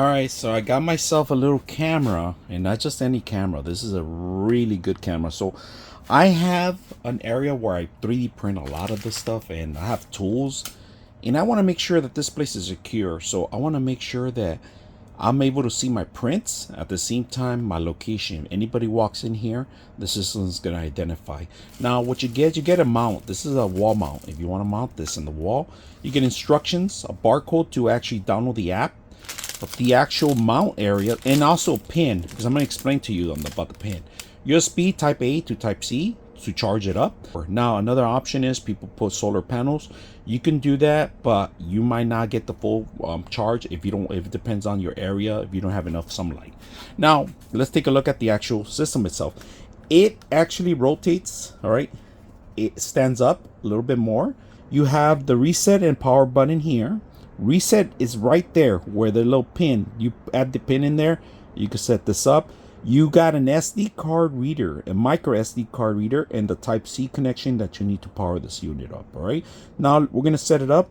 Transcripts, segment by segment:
Alright, so I got myself a little camera, and not just any camera. This is a really good camera. So I have an area where I 3D print a lot of this stuff, and I have tools, and I want to make sure that this place is secure. So I want to make sure that I'm able to see my prints at the same time my location. If anybody walks in here, the system is going to identify. Now what you get a mount. This is a wall mount. If you want to mount this in the wall, you get instructions, a barcode to actually download the app, of the actual mount area, and also pin, because I'm going to explain to you about the pin. USB type A to type C to charge it up. Now another option is people put solar panels. You can do that, but you might not get the full charge if it depends on your area, if you don't have enough sunlight. Now let's take a look at the actual system itself. It actually rotates. All right, it stands up a little bit more. You have the reset and power button here. Reset is right there where the little pin, you add the pin in there, you can set this up. You got an SD card reader, a micro SD card reader, and the type C connection that you need to power this unit up. All right, now we're going to set it up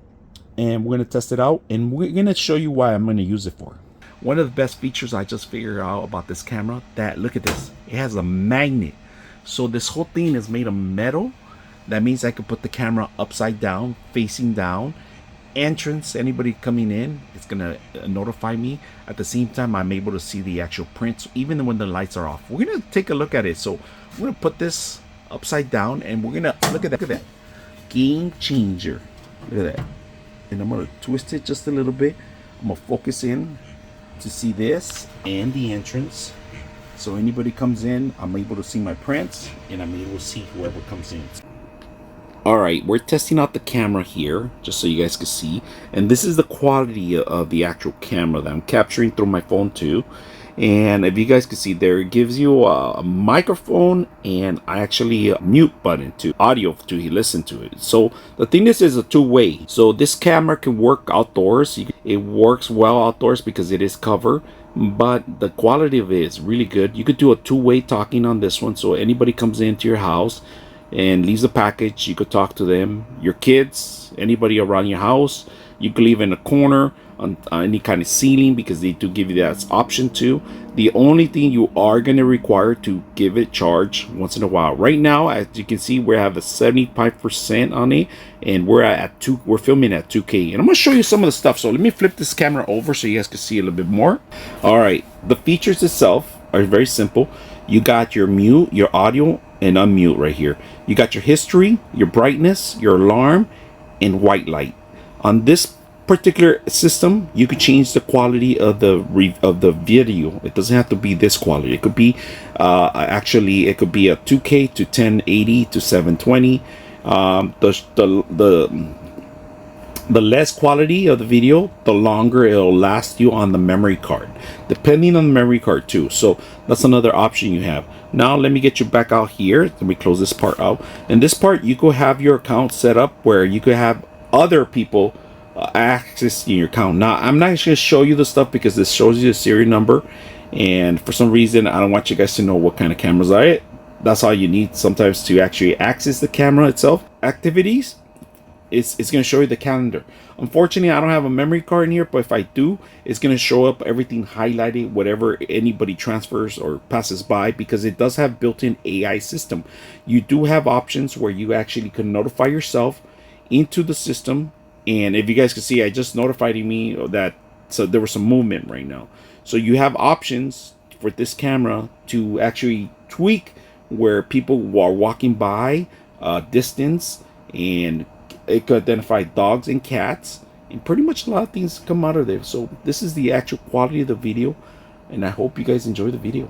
and we're going to test it out, and we're going to show you why I'm going to use it for. One of the best features I just figured out about this camera, that look at this, it has a magnet. So this whole thing is made of metal. That means I could put the camera upside down, facing down. Entrance, anybody coming in, it's gonna notify me. At the same time, I'm able to see the actual prints even when the lights are off. We're gonna take a look at it. So we're gonna put this upside down, and we're gonna look at that game changer. Look at that. And I'm gonna twist it just a little bit. I'm gonna focus in to see this and the entrance. So anybody comes in, I'm able to see my prints, and I'm able to see whoever comes in. Alright, we're testing out the camera here, just so you guys can see. And this is the quality of the actual camera that I'm capturing through my phone too. And if you guys can see there, it gives you a microphone and actually a mute button to audio to listen to it. So the thing is a two-way. So this camera can work outdoors. It works well outdoors because it is covered. But the quality of it is really good. You could do a two-way talking on this one. So anybody comes into your house and leaves a package, you could talk to them, your kids, anybody around your house. You could leave in a corner on any kind of ceiling, because they do give you that option too. The only thing you are going to require to give it charge once in a while. Right now, as you can see, we have a 75% on it, and we're filming at 2K. And I'm going to show you some of the stuff. So let me flip this camera over so you guys can see a little bit more. All right, the features itself are very simple. You got your mute, your audio, and unmute right here. You got your history, your brightness, your alarm, and white light. On this particular system, you could change the quality of the video. It doesn't have to be this quality. It could be actually it could be a 2K to 1080 to 720. The less quality of the video, the longer it'll last you on the memory card, depending on the memory card too. So that's another option you have. Now let me get you back out here. Let me close this part out. In this part, you could have your account set up where you could have other people accessing your account. Now I'm not going to show you the stuff because this shows you the serial number, and for some reason I don't want you guys to know what kind of cameras are it. That's all you need sometimes to actually access the camera itself. Activities, it's going to show you the calendar. Unfortunately, I don't have a memory card in here, but if I do, it's going to show up everything highlighted, whatever anybody transfers or passes by, because it does have built-in AI system. You do have options where you actually can notify yourself into the system. And if you guys can see, I just notified me that so there was some movement right now. So you have options for this camera to actually tweak where people are walking by, distance, and it could identify dogs and cats, and pretty much a lot of things come out of there. So this is the actual quality of the video, and I hope you guys enjoy the video.